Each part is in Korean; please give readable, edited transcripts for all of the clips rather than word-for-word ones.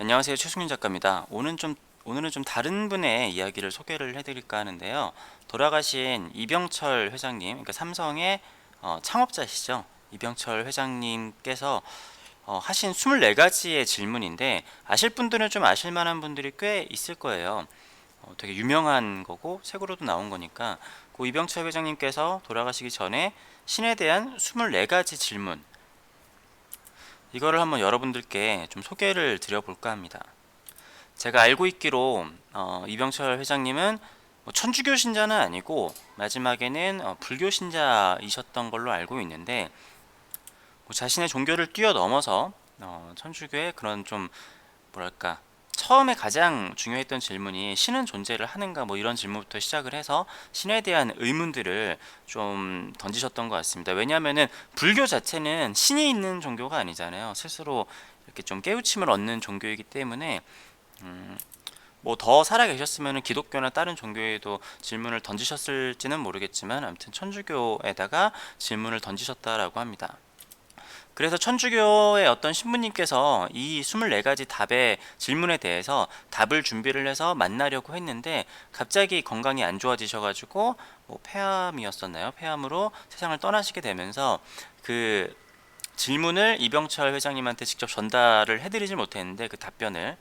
안녕하세요. 최승윤 작가입니다. 오늘은 좀 다른 분의 이야기를 소개를 해드릴까 하는데요. 돌아가신 이병철 회장님, 그러니까 삼성의 창업자시죠. 이병철 회장님께서 하신 24가지의 질문인데, 아실 분들은 좀 아실 만한 분들이 꽤 있을 거예요. 되게 유명한 거고 책으로도 나온 거니까. 그 이병철 회장님께서 돌아가시기 전에 신에 대한 24가지 질문, 이거를 한번 여러분들께 좀 소개를 드려볼까 합니다. 제가 알고 있기로 이병철 회장님은 뭐 천주교 신자는 아니고 마지막에는 불교 신자이셨던 걸로 알고 있는데, 뭐 자신의 종교를 뛰어넘어서 천주교의 그런 좀 뭐랄까, 처음에 가장 중요했던 질문이 신은 존재를 하는가, 뭐 이런 질문부터 시작을 해서 신에 대한 의문들을 좀 던지셨던 것 같습니다. 왜냐하면은 불교 자체는 신이 있는 종교가 아니잖아요. 스스로 이렇게 좀 깨우침을 얻는 종교이기 때문에 뭐 더 살아 계셨으면 기독교나 다른 종교에도 질문을 던지셨을지는 모르겠지만, 아무튼 천주교에다가 질문을 던지셨다라고 합니다. 그래서 천주교의 어떤 신부님께서 이 24가지 답의 질문에 대해서 답을 준비를 해서 만나려고 했는데, 갑자기 건강이 안 좋아지셔가지고 뭐 폐암이었었나요? 폐암으로 세상을 떠나시게 되면서 그 질문을 이병철 회장님한테 직접 전달을 해드리지 못했는데, 그 답변을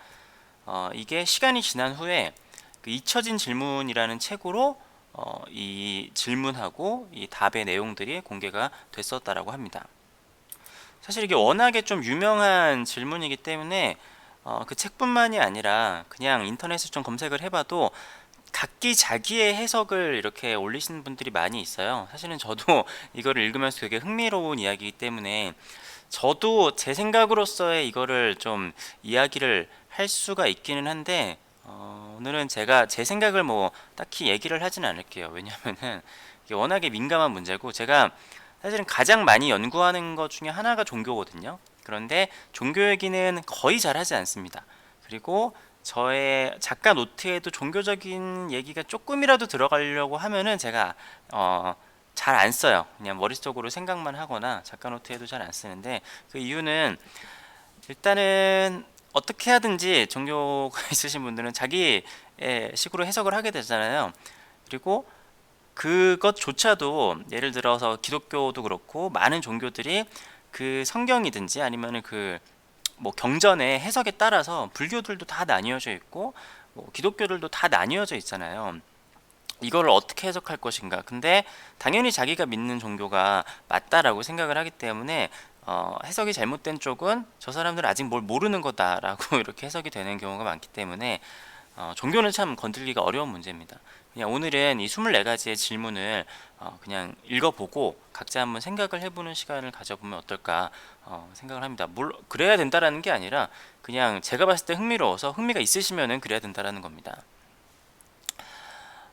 이게 시간이 지난 후에 그 잊혀진 질문이라는 책으로 이 질문하고 이 답의 내용들이 공개가 됐었다라고 합니다. 사실 이게 워낙에 좀 유명한 질문이기 때문에 그 책뿐만이 아니라 그냥 인터넷에 좀 검색을 해봐도 각기 자기의 해석을 이렇게 올리시는 분들이 많이 있어요. 사실은 저도 이거를 읽으면서 되게 흥미로운 이야기이기 때문에 저도 제 생각으로서의 이거를 좀 이야기를 할 수가 있기는 한데, 오늘은 제가 제 생각을 뭐 딱히 얘기를 하진 않을게요. 왜냐면은 이게 워낙에 민감한 문제고, 제가 사실은 가장 많이 연구하는 것 중에 하나가 종교거든요. 그런데 종교 얘기는 거의 잘 하지 않습니다. 그리고 저의 작가 노트에도 종교적인 얘기가 조금이라도 들어가려고 하면은 제가 잘 안 써요. 그냥 머릿속으로 생각만 하거나 작가 노트에도 잘 안 쓰는데, 그 이유는 일단은 어떻게 하든지 종교가 있으신 분들은 자기의 식으로 해석을 하게 되잖아요. 그리고 그것조차도 예를 들어서 기독교도 그렇고 많은 종교들이 그 성경이든지 아니면은 그 뭐 경전의 해석에 따라서 불교들도 다 나뉘어져 있고 뭐 기독교들도 다 나뉘어져 있잖아요. 이거를 어떻게 해석할 것인가. 근데 당연히 자기가 믿는 종교가 맞다라고 생각을 하기 때문에 해석이 잘못된 쪽은 저 사람들은 아직 뭘 모르는 거다라고 이렇게 해석이 되는 경우가 많기 때문에 종교는 참 건들기가 어려운 문제입니다. 그냥 오늘은 이 24가지의 질문을 그냥 읽어보고 각자 한번 생각을 해보는 시간을 가져보면 어떨까 생각을 합니다. 그래야 된다라는 게 아니라 그냥 제가 봤을 때 흥미로워서 흥미가 있으시면은 그래야 된다라는 겁니다.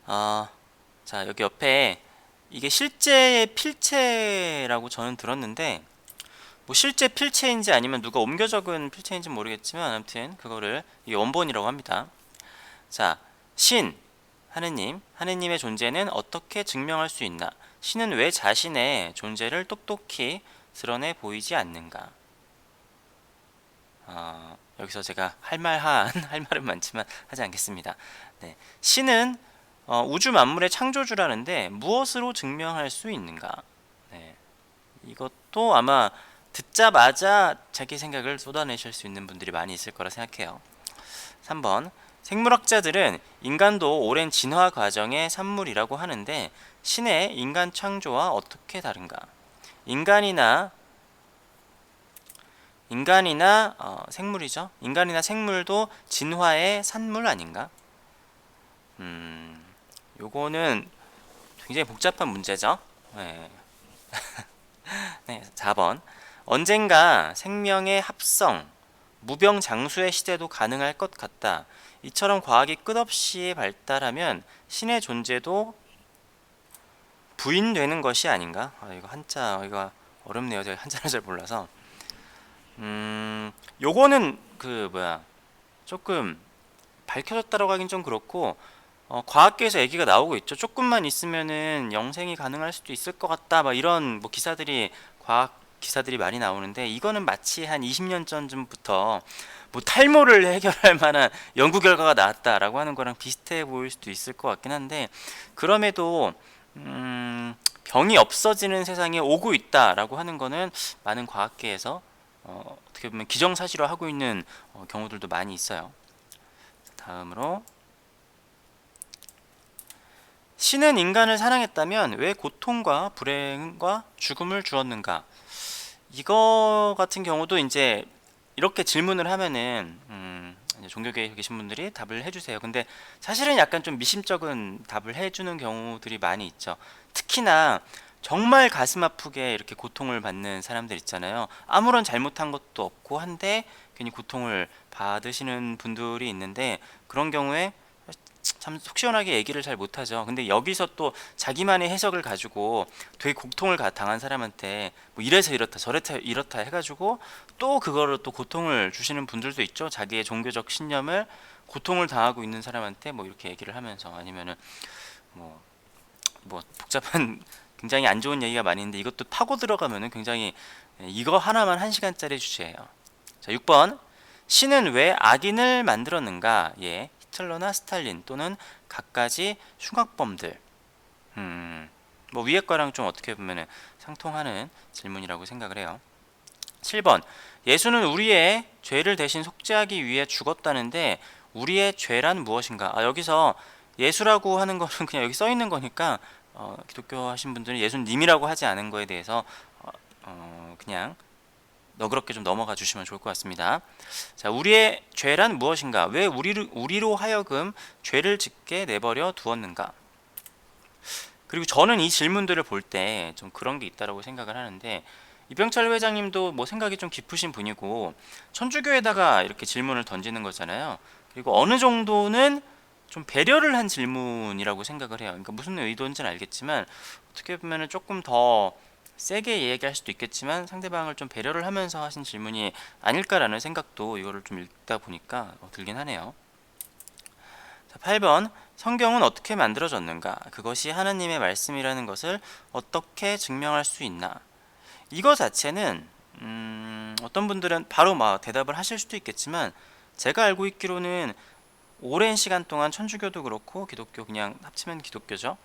자, 여기 옆에 이게 실제의 필체라고 저는 들었는데, 뭐 실제 필체인지 아니면 누가 옮겨 적은 필체인지 모르겠지만 아무튼 그거를 이게 원본이라고 합니다. 자, 신, 하느님의 존재는 어떻게 증명할 수 있나? 신은 왜 자신의 존재를 똑똑히 드러내 보이지 않는가? 여기서 제가 할 말은 많지만 하지 않겠습니다. 네, 신은 우주 만물의 창조주라는데 무엇으로 증명할 수 있는가? 네, 이것도 아마 듣자마자 자기 생각을 쏟아내실 수 있는 분들이 많이 있을 거라 생각해요. 3번, 생물학자들은 인간도 오랜 진화 과정의 산물이라고 하는데 신의 인간 창조와 어떻게 다른가? 인간이나 생물이죠. 인간이나 생물도 진화의 산물 아닌가? 요거는 굉장히 복잡한 문제죠. 네. 네, 4번. 언젠가 생명의 합성, 무병장수의 시대도 가능할 것 같다. 이처럼 과학이 끝없이 발달하면 신의 존재도 부인되는 것이 아닌가? 이거 한자, 이거 어렵네요. 제가 한자를 잘 몰라서. 요거는 그 뭐야, 조금 밝혀졌다라고 하긴 좀 그렇고, 과학계에서 얘기가 나오고 있죠. 조금만 있으면은 영생이 가능할 수도 있을 것 같다. 막 이런 뭐 기사들이 기사들이 많이 나오는데, 이거는 마치 한 20년 전부터 뭐 탈모를 해결할 만한 연구 결과가 나왔다라고 하는 거랑 비슷해 보일 수도 있을 것 같긴 한데, 그럼에도 병이 없어지는 세상에 오고 있다라고 하는 거는 많은 과학계에서 어떻게 보면 기정사실화하고 있는 경우들도 많이 있어요. 다음으로, 신은 인간을 사랑했다면 왜 고통과 불행과 죽음을 주었는가? 이거 같은 경우도 이제 이렇게 질문을 하면은 이제 종교계에 계신 분들이 답을 해주세요. 근데 사실은 약간 좀 미심쩍은 답을 해주는 경우들이 많이 있죠. 특히나 정말 가슴 아프게 이렇게 고통을 받는 사람들 있잖아요. 아무런 잘못한 것도 없고 한데 괜히 고통을 받으시는 분들이 있는데, 그런 경우에 참 속 시원하게 얘기를 잘 못하죠. 근데 여기서 또 자기만의 해석을 가지고 되게 고통을 당한 사람한테 뭐 이래서 이렇다 저래서 이렇다 해가지고 또 그거를 또 고통을 주시는 분들도 있죠. 자기의 종교적 신념을 고통을 당하고 있는 사람한테 뭐 이렇게 얘기를 하면서, 아니면은 뭐, 뭐 복잡한 굉장히 안 좋은 얘기가 많이 있는데, 이것도 파고 들어가면은 굉장히, 이거 하나만 1시간짜리 주제예요. 자, 6번. 신은 왜 악인을 만들었는가? 예. 히틀러나 스탈린 또는 갖가지 흉악범들. 뭐 위에 거랑 좀 어떻게 보면 상통하는 질문이라고 생각을 해요. 7번. 예수는 우리의 죄를 대신 속죄하기 위해 죽었다는데 우리의 죄란 무엇인가? 여기서 예수라고 하는 거는 그냥 여기 써 있는 거니까 기독교 하신 분들은 예수님이라고 하지 않은 거에 대해서 그냥 너그럽게 좀 넘어가 주시면 좋을 것 같습니다. 자, 우리의 죄란 무엇인가? 왜 우리로 하여금 죄를 짓게 내버려 두었는가? 그리고 저는 이 질문들을 볼 때 좀 그런 게 있다라고 생각을 하는데, 이병철 회장님도 뭐 생각이 좀 깊으신 분이고 천주교에다가 이렇게 질문을 던지는 거잖아요. 그리고 어느 정도는 좀 배려를 한 질문이라고 생각을 해요. 그러니까 무슨 의도인지는 알겠지만, 어떻게 보면은 조금 더 세게 이야기할 수도 있겠지만 상대방을 좀 배려를 하면서 하신 질문이 아닐까라는 생각도 이거를 좀 읽다 보니까 들긴 하네요. 자, 8번. 성경은 어떻게 만들어졌는가? 그것이 하나님의 말씀이라는 것을 어떻게 증명할 수 있나? 이거 자체는 어떤 분들은 바로 막 대답을 하실 수도 있겠지만, 제가 알고 있기로는 오랜 시간 동안 천주교도 그렇고 기독교, 그냥 합치면 기독교죠,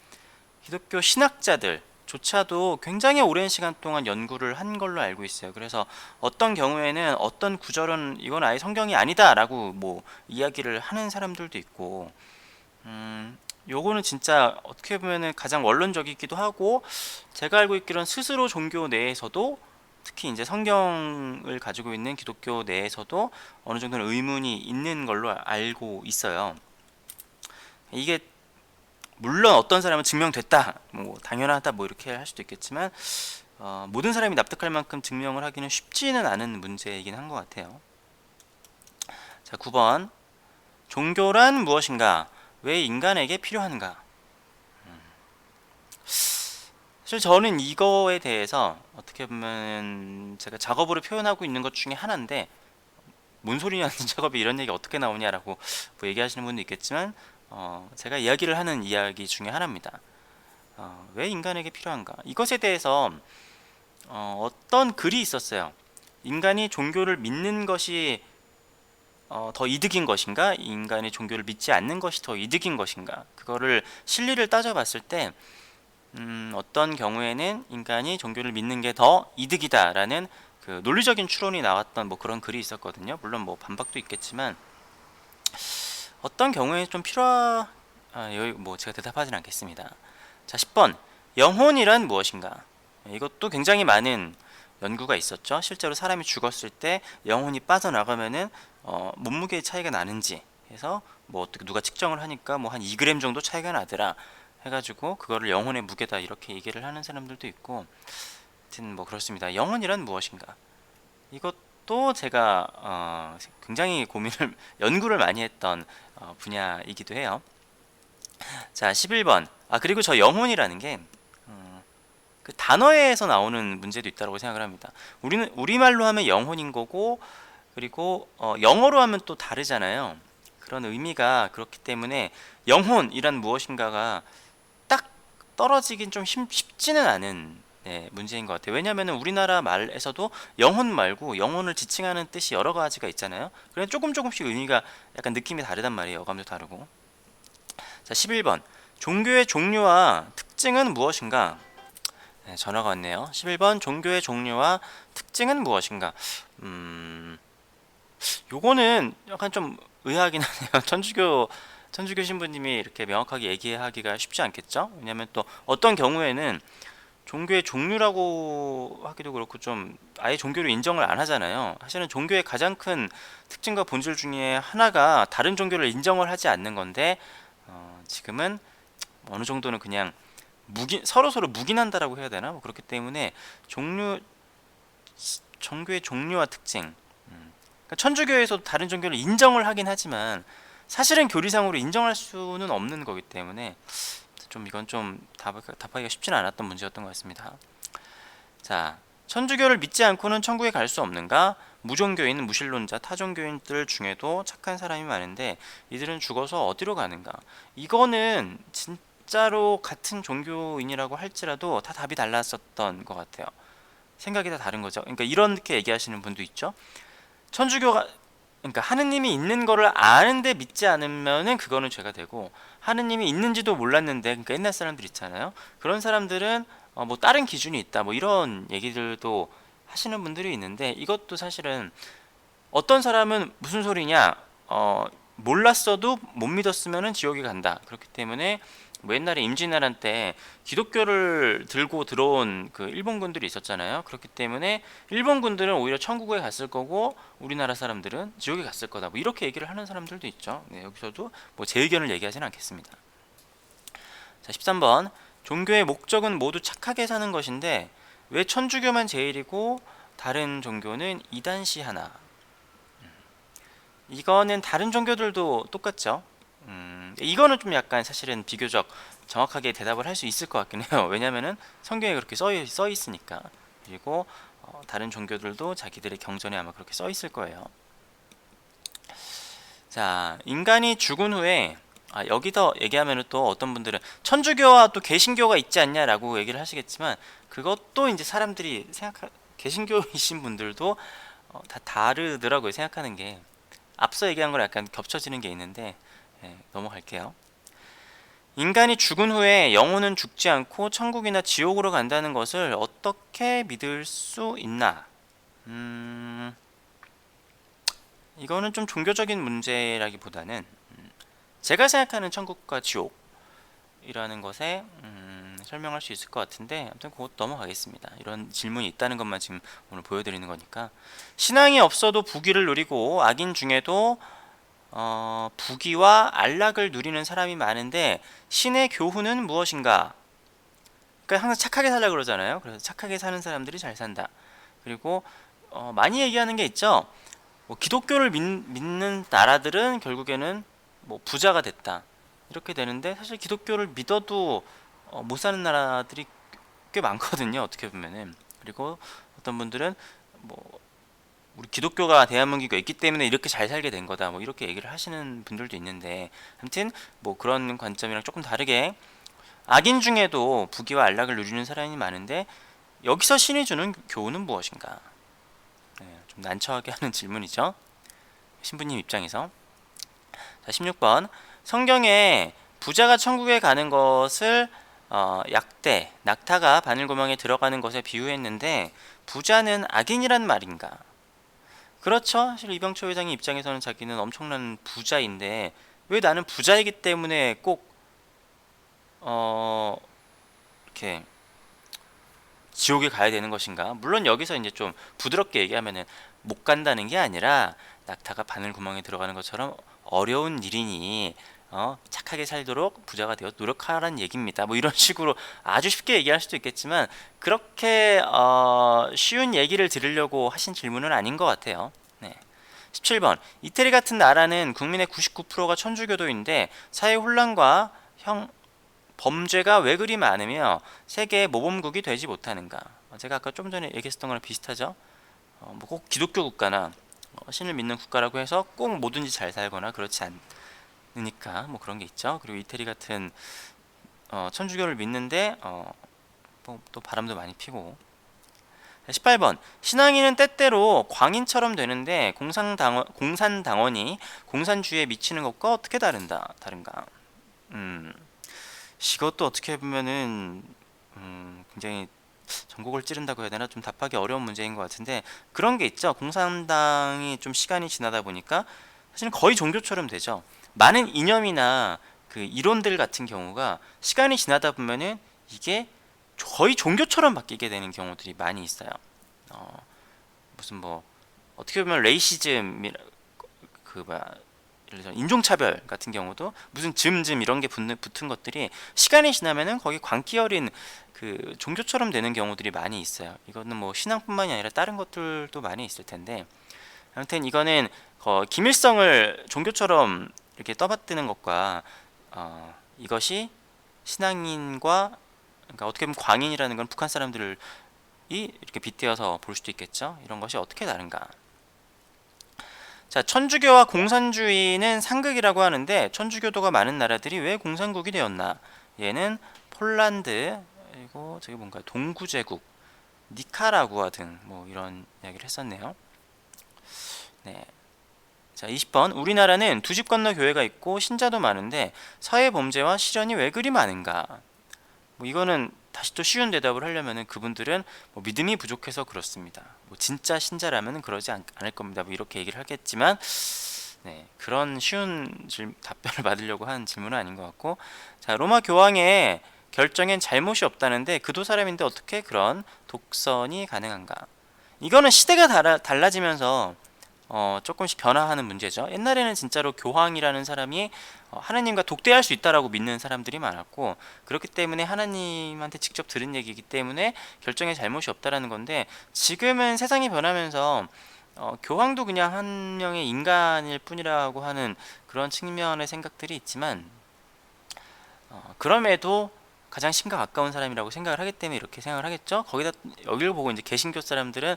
기독교 신학자들 조차도 굉장히 오랜 시간 동안 연구를 한 걸로 알고 있어요. 그래서 어떤 경우에는 어떤 구절은 이건 아예 성경이 아니다라고 뭐 이야기를 하는 사람들도 있고, 요거는 진짜 어떻게 보면은 가장 원론적이기도 하고, 제가 알고 있기로는 스스로 종교 내에서도, 특히 이제 성경을 가지고 있는 기독교 내에서도 어느 정도는 의문이 있는 걸로 알고 있어요. 이게 물론 어떤 사람은 증명됐다, 뭐 당연하다, 뭐 이렇게 할 수도 있겠지만 모든 사람이 납득할 만큼 증명을 하기는 쉽지는 않은 문제이긴 한 것 같아요. 자, 9번. 종교란 무엇인가? 왜 인간에게 필요한가? 사실 저는 이거에 대해서 어떻게 보면 제가 작업으로 표현하고 있는 것 중에 하나인데, 뭔 소리냐는 작업이 이런 얘기 어떻게 나오냐라고 뭐 얘기하시는 분도 있겠지만, 제가 이야기를 하는 이야기 중에 하나입니다. 왜 인간에게 필요한가? 이것에 대해서 어떤 글이 있었어요. 인간이 종교를 믿는 것이 더 이득인 것인가? 인간이 종교를 믿지 않는 것이 더 이득인 것인가? 그거를 실리를 따져봤을 때 어떤 경우에는 인간이 종교를 믿는 게 더 이득이다라는 그 논리적인 추론이 나왔던 뭐 그런 글이 있었거든요. 물론 뭐 반박도 있겠지만, 어떤 경우에 좀 여기 뭐 제가 대답하진 않겠습니다. 자, 10번. 영혼이란 무엇인가? 이것도 굉장히 많은 연구가 있었죠. 실제로 사람이 죽었을 때 영혼이 빠져나가면은 몸무게의 차이가 나는지 해서 뭐 어떻게 누가 측정을 하니까 뭐 한 2g 정도 차이가 나더라 해가지고 그거를 영혼의 무게다 이렇게 얘기를 하는 사람들도 있고, 하여튼 뭐 그렇습니다. 영혼이란 무엇인가? 이것도 제가 굉장히 고민을 연구를 많이 했던 분야이기도 해요. 자, 11번. 그리고 저 영혼이라는 게 그 단어에서 나오는 문제도 있다고 생각을 합니다. 우리는 우리말로 하면 영혼인 거고, 그리고 영어로 하면 또 다르잖아요. 그런 의미가 그렇기 때문에 영혼이란 무엇인가가 딱 떨어지긴 좀 쉽지는 않은 네, 문제인 것 같아요. 왜냐하면 우리나라 말에서도 영혼 말고 영혼을 지칭하는 뜻이 여러 가지가 있잖아요. 그래 조금씩 의미가 약간 느낌이 다르단 말이에요. 어감도 다르고. 자, 11번. 종교의 종류와 특징은 무엇인가? 네, 전화가 왔네요. 11번. 종교의 종류와 특징은 무엇인가? 요거는 약간 좀 의아하긴 하네요. 천주교 신부님이 이렇게 명확하게 얘기하기가 쉽지 않겠죠? 왜냐하면 또 어떤 경우에는 종교의 종류라고 하기도 그렇고 좀 아예 종교를 인정을 안 하잖아요. 사실은 종교의 가장 큰 특징과 본질 중에 하나가 다른 종교를 인정을 하지 않는 건데 지금은 어느 정도는 그냥 서로 묵인한다라고 해야 되나? 뭐 그렇기 때문에 종교의 종류와 특징. 그러니까 천주교에서도 다른 종교를 인정을 하긴 하지만 사실은 교리상으로 인정할 수는 없는 거기 때문에 좀 이건 좀 답하기가 쉽지는 않았던 문제였던 것 같습니다. 자, 천주교를 믿지 않고는 천국에 갈 수 없는가? 무종교인, 무신론자, 타종교인들 중에도 착한 사람이 많은데 이들은 죽어서 어디로 가는가? 이거는 진짜로 같은 종교인이라고 할지라도 다 답이 달랐었던 것 같아요. 생각이 다 다른 거죠. 그러니까 이렇게 얘기하시는 분도 있죠. 천주교가 그러니까 하느님이 있는 거를 아는데 믿지 않으면은 그거는 죄가 되고 하느님이 있는지도 몰랐는데 그러니까 옛날 사람들 있잖아요. 그런 사람들은 뭐 다른 기준이 있다 뭐 이런 얘기들도 하시는 분들이 있는데 이것도 사실은 어떤 사람은 무슨 소리냐 몰랐어도 못 믿었으면은 지옥에 간다. 그렇기 때문에 뭐 옛날에 임진왜란 때 기독교를 들고 들어온 그 일본군들이 있었잖아요. 그렇기 때문에 일본군들은 오히려 천국에 갔을 거고 우리나라 사람들은 지옥에 갔을 거다. 뭐 이렇게 얘기를 하는 사람들도 있죠. 네, 여기서도 뭐 제 의견을 얘기하지는 않겠습니다. 자, 13번. 종교의 목적은 모두 착하게 사는 것인데 왜 천주교만 제일이고 다른 종교는 이단시하나? 이거는 다른 종교들도 똑같죠. 이거는 좀 약간 사실은 비교적 정확하게 대답을 할 수 있을 것 같긴 해요. 왜냐면은 성경에 그렇게 써 있으니까. 그리고 다른 종교들도 자기들의 경전에 아마 그렇게 써 있을 거예요. 자, 인간이 죽은 후에 여기서 얘기하면은 또 어떤 분들은 천주교와 또 개신교가 있지 않냐라고 얘기를 하시겠지만 그것도 이제 사람들이 개신교이신 분들도 다 다르더라고요. 생각하는 게 앞서 얘기한 거랑 약간 겹쳐지는 게 있는데 넘어갈게요. 인간이 죽은 후에 영혼은 죽지 않고 천국이나 지옥으로 간다는 것을 어떻게 믿을 수 있나? 이거는 좀 종교적인 문제라기보다는 제가 생각하는 천국과 지옥이라는 것에 설명할 수 있을 것 같은데 아무튼 그것 넘어가겠습니다. 이런 질문이 있다는 것만 지금 오늘 보여드리는 거니까 신앙이 없어도 부귀를 누리고 악인 중에도 부귀와 안락을 누리는 사람이 많은데 신의 교훈은 무엇인가? 그러니까 항상 착하게 살려고 그러잖아요. 그래서 착하게 사는 사람들이 잘 산다. 그리고 많이 얘기하는 게 있죠. 뭐 기독교를 믿는 나라들은 결국에는 뭐 부자가 됐다. 이렇게 되는데 사실 기독교를 믿어도 못 사는 나라들이 꽤 많거든요. 어떻게 보면은. 그리고 어떤 분들은 뭐 우리 기독교가 대한민국에 있기 때문에 이렇게 잘 살게 된 거다 뭐 이렇게 얘기를 하시는 분들도 있는데 아무튼 뭐 그런 관점이랑 조금 다르게 악인 중에도 부귀와 안락을 누리는 사람이 많은데 여기서 신이 주는 교훈은 무엇인가? 네, 좀 난처하게 하는 질문이죠. 신부님 입장에서. 자, 16번. 성경에 부자가 천국에 가는 것을 약대, 낙타가 바늘구멍에 들어가는 것에 비유했는데 부자는 악인이란 말인가? 그렇죠. 사실 이병철 회장의 입장에서는 자기는 엄청난 부자인데 왜 나는 부자이기 때문에 꼭 이렇게 지옥에 가야 되는 것인가? 물론 여기서 이제 좀 부드럽게 얘기하면은 못 간다는 게 아니라 낙타가 바늘구멍에 들어가는 것처럼 어려운 일이니 착하게 살도록 부자가 되어 노력하라는 얘기입니다. 뭐 이런 식으로 아주 쉽게 얘기할 수도 있겠지만 그렇게 쉬운 얘기를 들으려고 하신 질문은 아닌 것 같아요. 네. 17번. 이태리 같은 나라는 국민의 99%가 천주교도인데 사회 혼란과 범죄가 왜 그리 많으며 세계의 모범국이 되지 못하는가? 제가 아까 좀 전에 얘기했었던 거랑 비슷하죠. 뭐 꼭 기독교 국가나 신을 믿는 국가라고 해서 꼭 뭐든지 잘 살거나 그렇지 않으니까 뭐 그런 게 있죠. 그리고 이태리 같은 천주교를 믿는데 또 바람도 많이 피고. 18번 신앙인은 때때로 광인처럼 되는데 공산당원이 공산주의에 미치는 것과 어떻게 다른가? 이것도 어떻게 보면은 굉장히 전곡을 찌른다고 해야 되나, 좀 답하기 어려운 문제인 것 같은데, 그런 게 있죠. 공산당이 좀 시간이 지나다 보니까 사실은 거의 종교처럼 되죠. 많은 이념이나 그 이론들 같은 경우가 시간이 지나다 보면은 이게 거의 종교처럼 바뀌게 되는 경우들이 많이 있어요. 무슨 뭐 어떻게 보면 레이시즘이라, 그 뭐야, 예를 들어 인종차별 같은 경우도 무슨 즘즘 이런 게 붙은 것들이 시간이 지나면은 거기 광기 어린 그 종교처럼 되는 경우들이 많이 있어요. 이거는 뭐 신앙뿐만이 아니라 다른 것들도 많이 있을 텐데, 아무튼 이거는 김일성을 종교처럼 이렇게 떠받드는 것과 이것이 신앙인과, 그러니까 어떻게 보면 광인이라는 건 북한 사람들을 이렇게 빗대어서 볼 수도 있겠죠. 이런 것이 어떻게 다른가? 자, 천주교와 공산주의는 상극이라고 하는데, 천주교도가 많은 나라들이 왜 공산국이 되었나? 얘는 폴란드, 그리고 저기 뭔가 동구제국, 니카라구아 등 뭐 이런 이야기를 했었네요. 네. 자, 20번 우리나라는 두 집 건너 교회가 있고 신자도 많은데 사회 범죄와 실현이 왜 그리 많은가? 뭐 이거는 다시 또 쉬운 대답을 하려면은 그분들은 뭐 믿음이 부족해서 그렇습니다. 뭐 진짜 신자라면 그러지 않을 겁니다. 뭐 이렇게 얘기를 하겠지만, 네, 그런 쉬운 답변을 받으려고 하는 질문은 아닌 것 같고, 자, 로마 교황의 결정엔 잘못이 없다는데 그도 사람인데 어떻게 그런 독선이 가능한가? 이거는 시대가 달라지면서 조금씩 변화하는 문제죠. 옛날에는 진짜로 교황이라는 사람이 하나님과 독대할 수 있다라고 믿는 사람들이 많았고, 그렇기 때문에 하나님한테 직접 들은 얘기이기 때문에 결정에 잘못이 없다라는 건데, 지금은 세상이 변하면서 교황도 그냥 한 명의 인간일 뿐이라고 하는 그런 측면의 생각들이 있지만, 그럼에도 가장 신과 가까운 사람이라고 생각을 하기 때문에 이렇게 생각을 하겠죠. 거기다 여기를 보고 이제 개신교 사람들은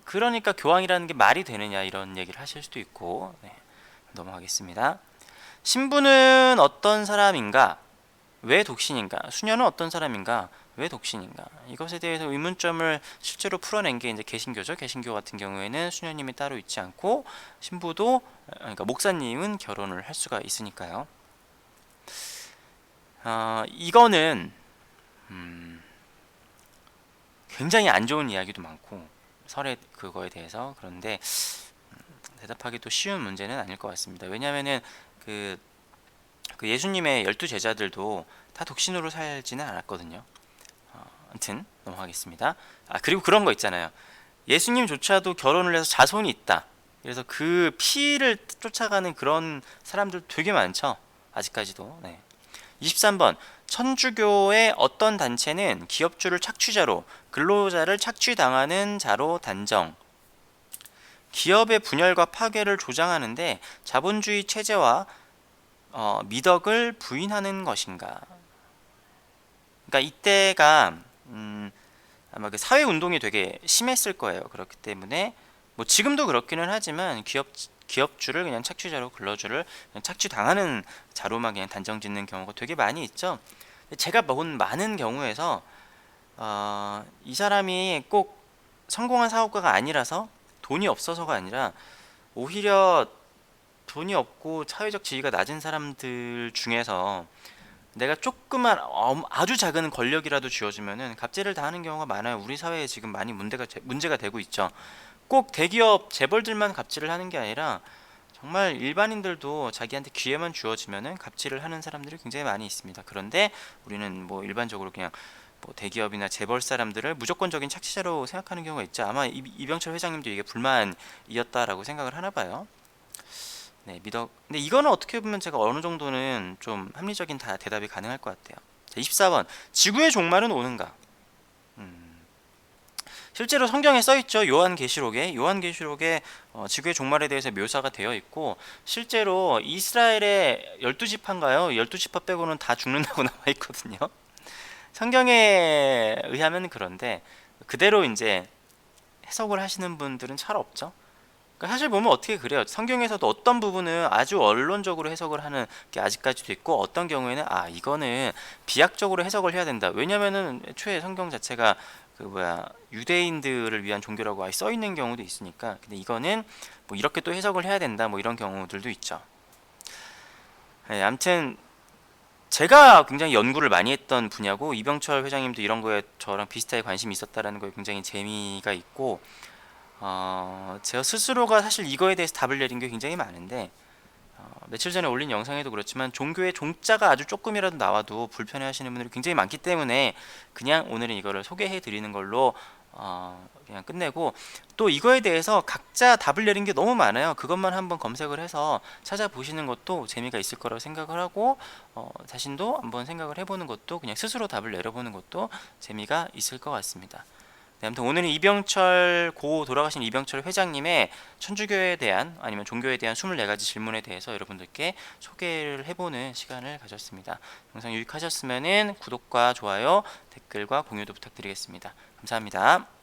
그러니까 교황이라는 게 말이 되느냐 이런 얘기를 하실 수도 있고. 네, 넘어가겠습니다. 신부는 어떤 사람인가? 왜 독신인가? 수녀는 어떤 사람인가? 왜 독신인가? 이것에 대해서 의문점을 실제로 풀어낸 게 이제 개신교죠. 개신교 같은 경우에는 수녀님이 따로 있지 않고 신부도, 그러니까 목사님은 결혼을 할 수가 있으니까요. 이거는 굉장히 안 좋은 이야기도 많고 설에 그거에 대해서, 그런데 대답하기도 쉬운 문제는 아닐 것 같습니다. 왜냐하면은 그 예수님의 12제자들도 다 독신으로 살지는 않았거든요. 아무튼 넘어가겠습니다. 그리고 그런 거 있잖아요. 예수님조차도 결혼을 해서 자손이 있다. 그래서 그 피를 쫓아가는 그런 사람들 되게 많죠. 아직까지도. 네. 23번 천주교의 어떤 단체는 기업주를 착취자로, 근로자를 착취당하는 자로 단정. 기업의 분열과 파괴를 조장하는데 자본주의 체제와 미덕을 부인하는 것인가? 그러니까 이때가 아마 그 사회 운동이 되게 심했을 거예요. 그렇기 때문에 뭐 지금도 그렇기는 하지만 기업주를 그냥 착취자로, 근로주를 그냥 착취당하는 자로만 그냥 단정짓는 경우가 되게 많이 있죠. 제가 본 많은 경우에서 이 사람이 꼭 성공한 사업가가 아니라서, 돈이 없어서가 아니라 오히려 돈이 없고 사회적 지위가 낮은 사람들 중에서 내가 조그만 아주 작은 권력이라도 쥐어주면은 갑질을 당하는 경우가 많아요. 우리 사회에 지금 많이 문제가 되고 있죠. 꼭 대기업 재벌들만 갑질을 하는 게 아니라 정말 일반인들도 자기한테 기회만 주어지면은 갑질을 하는 사람들이 굉장히 많이 있습니다. 그런데 우리는 뭐 일반적으로 그냥 뭐 대기업이나 재벌 사람들을 무조건적인 착취자로 생각하는 경우가 있죠. 아마 이병철 회장님도 이게 불만이었다라고 생각을 하나 봐요. 네, 근데 이거는 어떻게 보면 제가 어느 정도는 좀 합리적인 대답이 가능할 것 같아요. 자, 24번 지구의 종말은 오는가? 실제로 성경에 써있죠. 요한계시록에 지구의 종말에 대해서 묘사가 되어 있고, 실제로 이스라엘의 12지파인가요? 12지파 빼고는 다 죽는다고 나와 있거든요. 성경에 의하면 그런데 그대로 이제 해석을 하시는 분들은 잘 없죠. 그러니까 사실 보면 어떻게 그래요. 성경에서도 어떤 부분은 아주 원론적으로 해석을 하는 게 아직까지도 있고, 어떤 경우에는 이거는 비약적으로 해석을 해야 된다. 왜냐면은 애초에 성경 자체가 유대인들을 위한 종교라고 아예 써 있는 경우도 있으니까. 근데 이거는 뭐 이렇게 또 해석을 해야 된다, 뭐 이런 경우들도 있죠. 네, 아무튼 제가 굉장히 연구를 많이 했던 분야고, 이병철 회장님도 이런 거에 저랑 비슷하게 관심이 있었다라는 거에 굉장히 재미가 있고, 제가 스스로가 사실 이거에 대해서 답을 내린 게 굉장히 많은데, 며칠 전에 올린 영상에도 그렇지만 종교의 종자가 아주 조금이라도 나와도 불편해하시는 분들이 굉장히 많기 때문에 그냥 오늘은 이거를 소개해 드리는 걸로 그냥 끝내고, 또 이거에 대해서 각자 답을 내린 게 너무 많아요. 그것만 한번 검색을 해서 찾아보시는 것도 재미가 있을 거라고 생각을 하고, 자신도 한번 생각을 해보는 것도, 그냥 스스로 답을 내려보는 것도 재미가 있을 것 같습니다. 네, 아무튼 오늘은 돌아가신 이병철 회장님의 천주교에 대한, 아니면 종교에 대한 24가지 질문에 대해서 여러분들께 소개를 해보는 시간을 가졌습니다. 영상 유익하셨으면 구독과 좋아요, 댓글과 공유도 부탁드리겠습니다. 감사합니다.